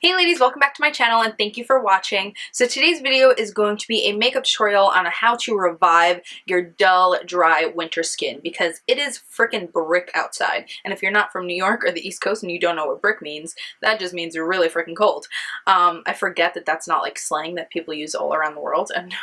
Hey ladies, welcome back to my channel and thank you for watching. So today's video is going to be a makeup tutorial on how to revive your dull, dry winter skin because it is freaking brick outside. And if you're not from New York or the East Coast and you don't know what brick means, that just means you're really freaking cold. I forget that that's not like slang that people use all around the world and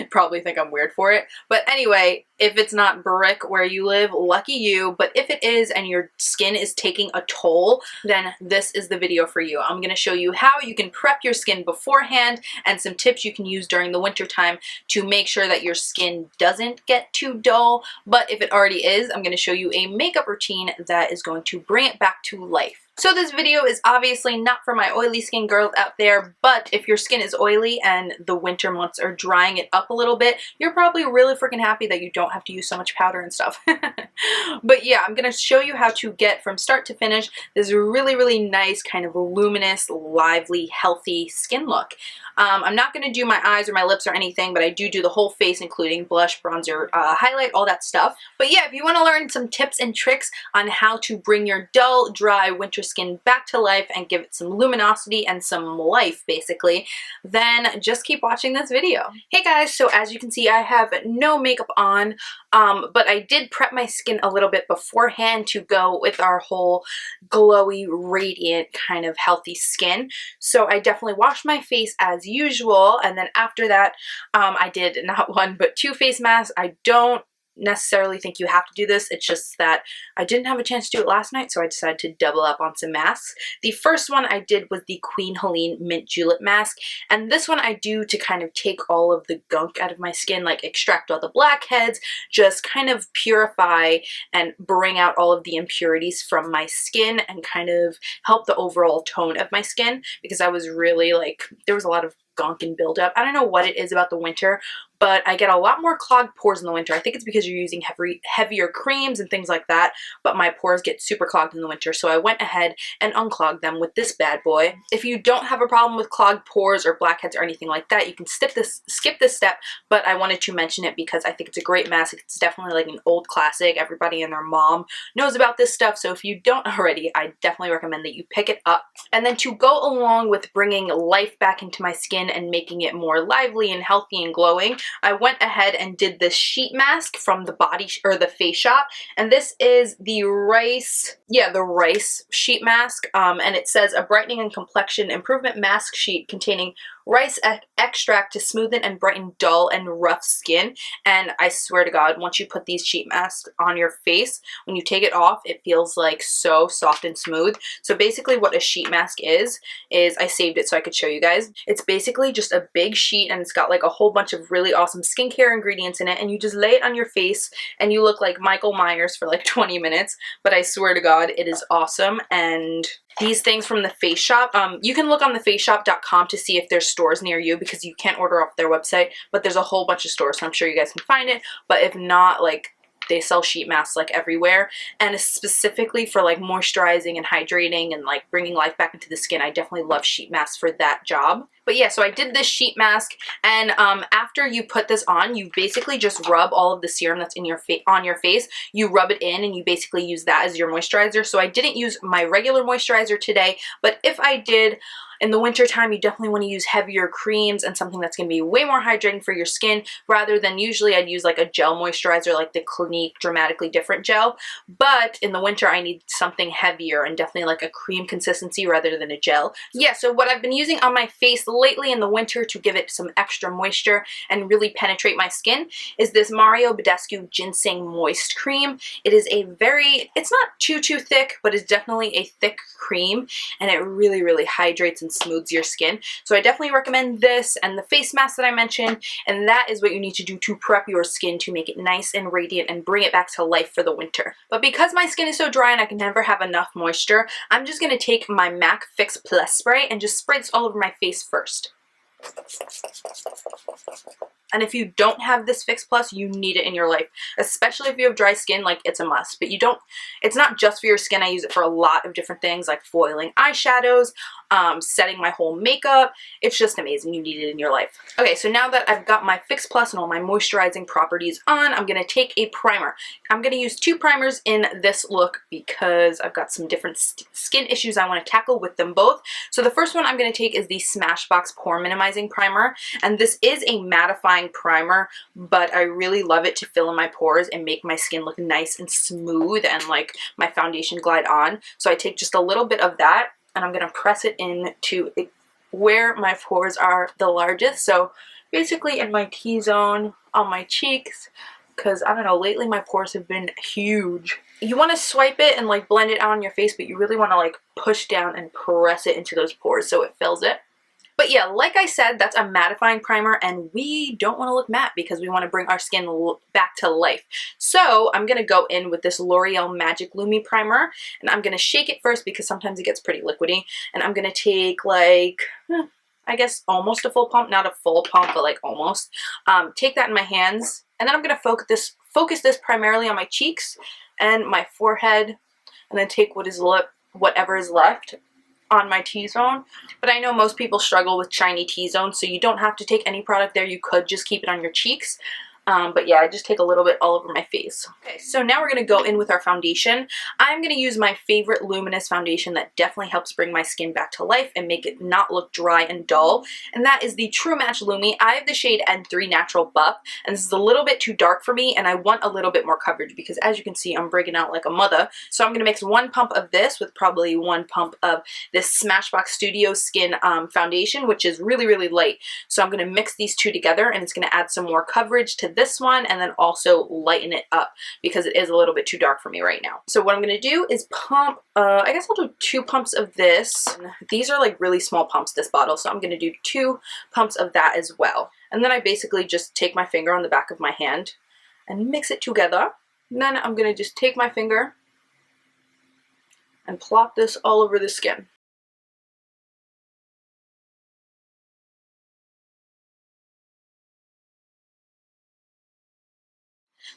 probably think I'm weird for it. But anyway, if it's not brick where you live, lucky you. But if it is and your skin is taking a toll, then this is the video for you. I'm going to show you how you can prep your skin beforehand and some tips you can use during the winter time to make sure that your skin doesn't get too dull. But if it already is, I'm going to show you a makeup routine that is going to bring it back to life. So this video is obviously not for my oily skin girls out there, but if your skin is oily and the winter months are drying it up a little bit, you're probably really freaking happy that you don't have to use so much powder and stuff. But yeah, I'm going to show you how to get from start to finish this really, really nice kind of luminous, lively, healthy skin look. I'm not going to do my eyes or my lips or anything, but I do the whole face, including blush, bronzer, highlight, all that stuff. But yeah, if you want to learn some tips and tricks on how to bring your dull, dry winter skin back to life and give it some luminosity and some life, basically, then just keep watching this video. Hey guys, so as you can see, I have no makeup on, but I did prep my skin a little bit beforehand to go with our whole glowy, radiant, kind of healthy skin. So I definitely washed my face as usual, and then after that I did not one but two face masks. I don't necessarily think you have to do this, it's just that I didn't have a chance to do it last night, so I decided to double up on some masks. The first one I did was the Queen Helene Mint Julep mask, and this one I do to kind of take all of the gunk out of my skin, like extract all the blackheads, just kind of purify and bring out all of the impurities from my skin and kind of help the overall tone of my skin, because I was really like, there was a lot of gunk and buildup. I don't know what it is about the winter, but I get a lot more clogged pores in the winter. I think it's because you're using heavier creams and things like that, but my pores get super clogged in the winter, so I went ahead and unclogged them with this bad boy. If you don't have a problem with clogged pores or blackheads or anything like that, you can skip this step, but I wanted to mention it because I think it's a great mask. It's definitely like an old classic. Everybody and their mom knows about this stuff, so if you don't already, I definitely recommend that you pick it up. And then to go along with bringing life back into my skin and making it more lively and healthy and glowing, I went ahead and did this sheet mask from the Face Shop, and this is the rice sheet mask, and it says a brightening and complexion improvement mask sheet containing rice extract to smoothen and brighten dull and rough skin. And I swear to God, once you put these sheet masks on your face, when you take it off, it feels like so soft and smooth. So basically what a sheet mask is I saved it so I could show you guys. It's basically just a big sheet, and it's got like a whole bunch of really awesome skincare ingredients in it, and you just lay it on your face and you look like Michael Myers for like 20 minutes. But I swear to God, it is awesome. And these things from the Face Shop, you can look on the faceshop.com to see if there's stores near you, because you can't order off their website, but there's a whole bunch of stores, so I'm sure you guys can find it. But if not, like, they sell sheet masks like everywhere, and it's specifically for like moisturizing and hydrating and like bringing life back into the skin. I definitely love sheet masks for that job. But yeah, so I did this sheet mask, and after you put this on, you basically just rub all of the serum that's in your on your face. You rub it in, and you basically use that as your moisturizer. So I didn't use my regular moisturizer today, but if I did, in the winter time, you definitely want to use heavier creams and something that's going to be way more hydrating for your skin, rather than usually I'd use like a gel moisturizer like the Clinique Dramatically Different gel. But in the winter, I need something heavier and definitely like a cream consistency rather than a gel. Yeah, so what I've been using on my face lately in the winter to give it some extra moisture and really penetrate my skin is this Badescu Ginseng Moist Cream. It is it's not too thick, but it's definitely a thick cream, and it really, really hydrates and smooths your skin. So I definitely recommend this and the face mask that I mentioned, and that is what you need to do to prep your skin to make it nice and radiant and bring it back to life for the winter. But because my skin is so dry and I can never have enough moisture, I'm just going to take my MAC Fix Plus spray and just spray this all over my face first. And if you don't have this Fix Plus, you need it in your life, especially if you have dry skin. Like, it's a must. But you don't, it's not just for your skin. I use it for a lot of different things, like foiling eyeshadows, setting my whole makeup. It's just amazing. You need it in your life. Okay, so now that I've got my Fix Plus and all my moisturizing properties on, I'm going to take a primer. I'm going to use 2 primers in this look because I've got some different skin issues I want to tackle with them both. So the first one I'm going to take is the Smashbox Pore Minimizing Primer, and this is a mattifying primer, but I really love it to fill in my pores and make my skin look nice and smooth and like my foundation glide on. So I take just a little bit of that and I'm going to press it into where my pores are the largest. So basically in my T-zone, on my cheeks, because I don't know, lately my pores have been huge. You want to swipe it and like blend it out on your face, but you really want to like push down and press it into those pores so it fills it. But yeah, like I said, that's a mattifying primer, and we don't want to look matte because we want to bring our skin back to life. So I'm going to go in with this L'Oreal Magic Lumi primer, and I'm going to shake it first because sometimes it gets pretty liquidy. And I'm going to take like, I guess almost a full pump, not a full pump, but like almost. Take that in my hands, and then I'm going to focus this primarily on my cheeks and my forehead, and then take whatever is left on my T-zone. But I know most people struggle with shiny T-zones, so you don't have to take any product there. You could just keep it on your cheeks. But yeah, I just take a little bit all over my face. Okay, so now we're going to go in with our foundation. I'm going to use my favorite Luminous foundation that definitely helps bring my skin back to life and make it not look dry and dull. And that is the True Match Lumi. I have the shade N3 Natural Buff, and this is a little bit too dark for me, and I want a little bit more coverage because as you can see, I'm breaking out like a mother. So I'm going to mix 1 pump of this with probably 1 pump of this Smashbox Studio Skin foundation, which is really, really light. So I'm going to mix these two together, and it's going to add some more coverage to this one and then also lighten it up because it is a little bit too dark for me right now. So what I'm going to do is pump, I guess I'll do 2 pumps of this. These are like really small pumps, this bottle, so I'm going to do 2 pumps of that as well. And then I basically just take my finger on the back of my hand and mix it together. And then I'm going to just take my finger and plop this all over the skin.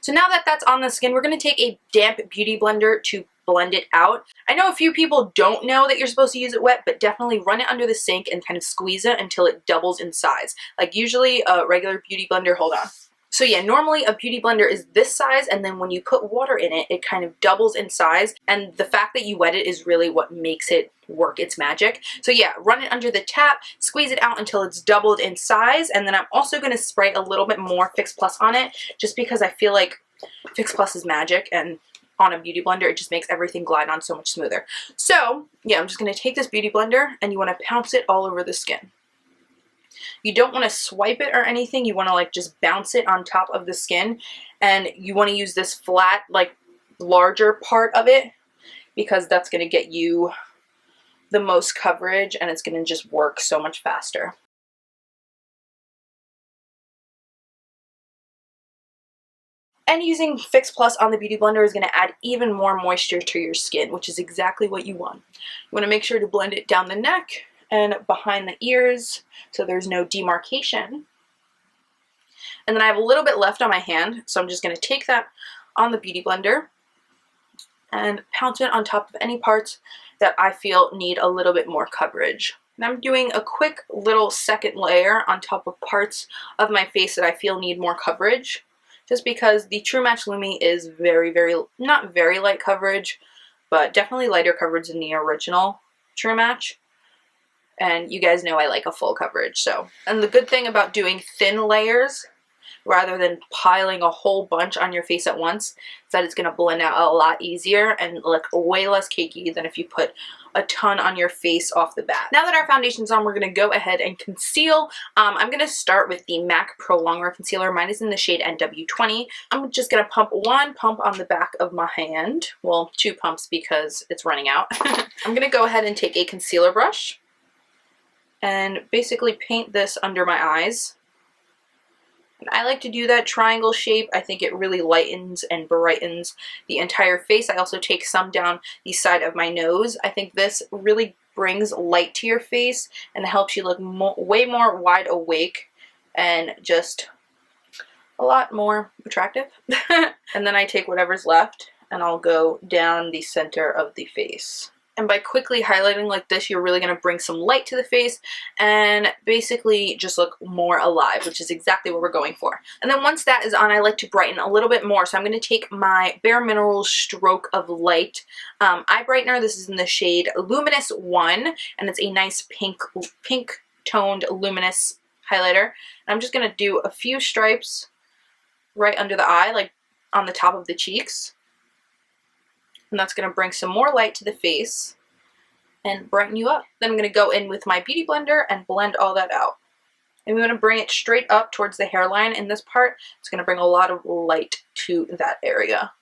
So now that that's on the skin, we're going to take a damp beauty blender to blend it out. I know a few people don't know that you're supposed to use it wet, but definitely run it under the sink and kind of squeeze it until it doubles in size. Like usually a regular beauty blender, hold on. So yeah, normally a beauty blender is this size, and then when you put water in it, it kind of doubles in size, and the fact that you wet it is really what makes it work its magic. So yeah, run it under the tap, squeeze it out until it's doubled in size, and then I'm also going to spray a little bit more Fix Plus on it, just because I feel like Fix Plus is magic, and on a beauty blender, it just makes everything glide on so much smoother. So yeah, I'm just going to take this beauty blender, and you want to pounce it all over the skin. You don't want to swipe it or anything. You want to like just bounce it on top of the skin, and you want to use this flat, like larger part of it because that's going to get you the most coverage and it's going to just work so much faster. And using Fix Plus on the Beauty Blender is going to add even more moisture to your skin, which is exactly what you want. You want to make sure to blend it down the neck and behind the ears so there's no demarcation. And then I have a little bit left on my hand, so I'm just going to take that on the Beauty Blender and pounce it on top of any parts that I feel need a little bit more coverage. And I'm doing a quick little second layer on top of parts of my face that I feel need more coverage, just because the True Match Lumi is not very light coverage, but definitely lighter coverage than the original True Match. And you guys know I like a full coverage, so. And the good thing about doing thin layers rather than piling a whole bunch on your face at once is that it's going to blend out a lot easier and look way less cakey than if you put a ton on your face off the bat. Now that our foundation's on, we're going to go ahead and conceal. I'm going to start with the MAC Pro Longwear Concealer. Mine is in the shade NW20. I'm just going to pump 1 pump on the back of my hand. Well, 2 pumps because it's running out. I'm going to go ahead and take a concealer brush and basically paint this under my eyes. And I like to do that triangle shape. I think it really lightens and brightens the entire face. I also take some down the side of my nose. I think this really brings light to your face and helps you look way more wide awake and just a lot more attractive. And then I take whatever's left and I'll go down the center of the face. And by quickly highlighting like this, you're really going to bring some light to the face and basically just look more alive, which is exactly what we're going for. And then once that is on, I like to brighten a little bit more. So I'm going to take my Bare Minerals Stroke of Light eye brightener. This is in the shade Luminous 1, and it's a nice pink toned luminous highlighter. And I'm just going to do a few stripes right under the eye, like on the top of the cheeks. And that's going to bring some more light to the face and brighten you up. Then I'm going to go in with my beauty blender and blend all that out. And we want to bring it straight up towards the hairline in this part. It's going to bring a lot of light to that area.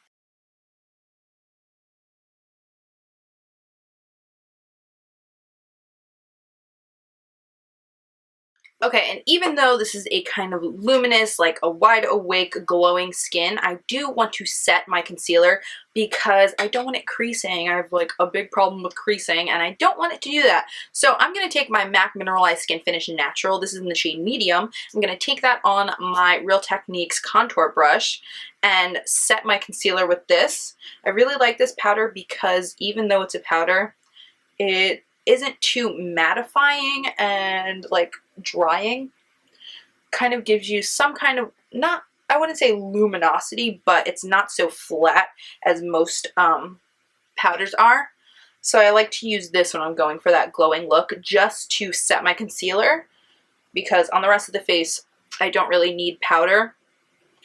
Okay, and even though this is a kind of luminous, like a wide awake, glowing skin, I do want to set my concealer because I don't want it creasing. I have like a big problem with creasing and I don't want it to do that. So I'm going to take my MAC Mineralize Skin Finish Natural. This is in the shade Medium. I'm going to take that on my Real Techniques contour brush and set my concealer with this. I really like this powder because even though it's a powder, it isn't too mattifying and like drying. Kind of gives you some kind of, not, I wouldn't say luminosity, but it's not so flat as most powders are. So I like to use this when I'm going for that glowing look, just to set my concealer, because on the rest of the face I don't really need powder.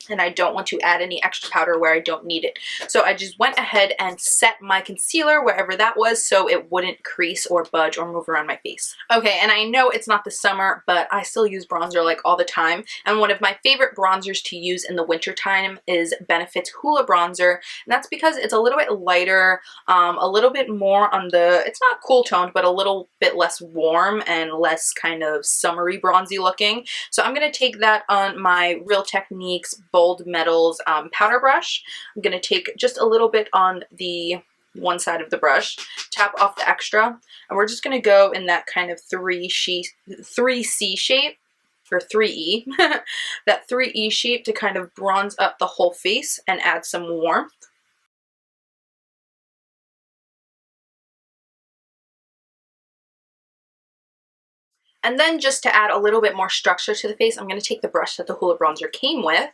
And I don't want to add any extra powder where I don't need it. So I just went ahead and set my concealer wherever that was so it wouldn't crease or budge or move around my face. Okay, and I know it's not the summer, but I still use bronzer like all the time. And one of my favorite bronzers to use in the winter time is Benefit's Hoola Bronzer. And that's because it's a little bit lighter, a little bit more on the, it's not cool toned, but a little bit less warm and less kind of summery bronzy looking. So I'm going to take that on my Real Techniques Bold Metals powder brush. I'm going to take just a little bit on the one side of the brush, tap off the extra, and we're just going to go in that kind of 3C shape, or 3E, that 3E shape to kind of bronze up the whole face and add some warmth. And then just to add a little bit more structure to the face, I'm going to take the brush that the Hoola Bronzer came with.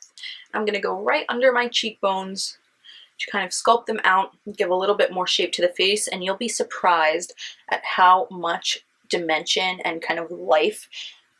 I'm going to go right under my cheekbones to kind of sculpt them out, give a little bit more shape to the face, and you'll be surprised at how much dimension and kind of life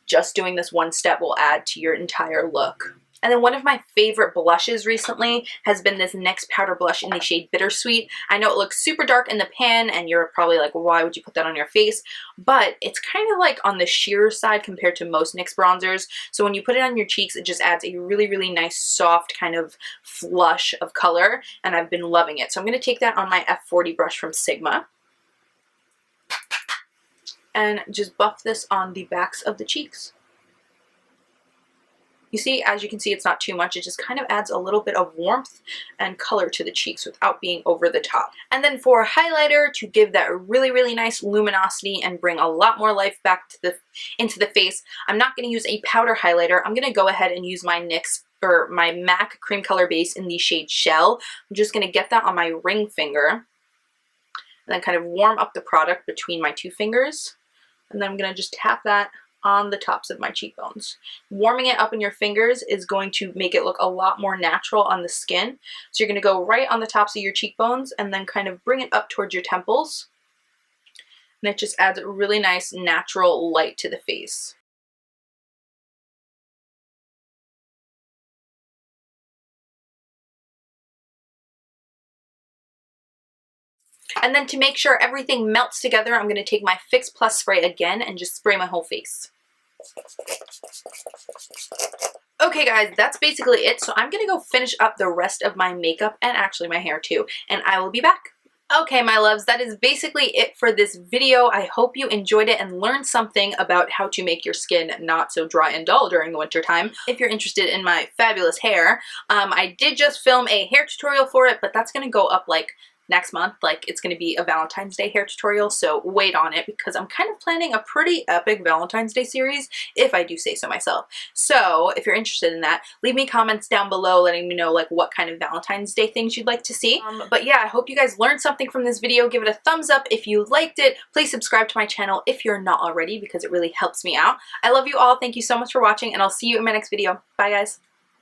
just doing this one step will add to your entire look. And then one of my favorite blushes recently has been this NYX powder blush in the shade Bittersweet. I know it looks super dark in the pan and you're probably like, well, why would you put that on your face? But it's kind of like on the sheer side compared to most NYX bronzers. So when you put it on your cheeks, it just adds a really, really nice soft kind of flush of color, and I've been loving it. So I'm going to take that on my F40 brush from Sigma and just buff this on the backs of the cheeks. You see, as you can see, it's not too much. It just kind of adds a little bit of warmth and color to the cheeks without being over the top. And then for a highlighter to give that really, really nice luminosity and bring a lot more life back to into the face, I'm not going to use a powder highlighter. I'm going to go ahead and use my NYX or my MAC cream color base in the shade Shell. I'm just going to get that on my ring finger and then kind of warm up the product between my two fingers. And then I'm going to just tap that on the tops of my cheekbones. Warming it up in your fingers is going to make it look a lot more natural on the skin. So you're going to go right on the tops of your cheekbones and then kind of bring it up towards your temples. And it just adds a really nice natural light to the face. And then to make sure everything melts together, I'm going to take my Fix Plus spray again and just spray my whole face. Okay guys, that's basically it. So I'm going to go finish up the rest of my makeup and actually my hair too, and I will be back. Okay, my loves, that is basically it for this video. I hope you enjoyed it and learned something about how to make your skin not so dry and dull during the winter time. If you're interested in my fabulous hair, I did just film a hair tutorial for it, but that's going to go up like next month, like it's going to be a Valentine's Day hair tutorial, so wait on it because I'm kind of planning a pretty epic Valentine's Day series, if I do say so myself. So if you're interested in that, leave me comments down below letting me know like what kind of Valentine's Day things you'd like to see. But yeah, I hope you guys learned something from this video. Give it a thumbs up if you liked it. Please subscribe to my channel if you're not already because it really helps me out. I love you all. Thank you so much for watching, and I'll see you in my next video. Bye guys.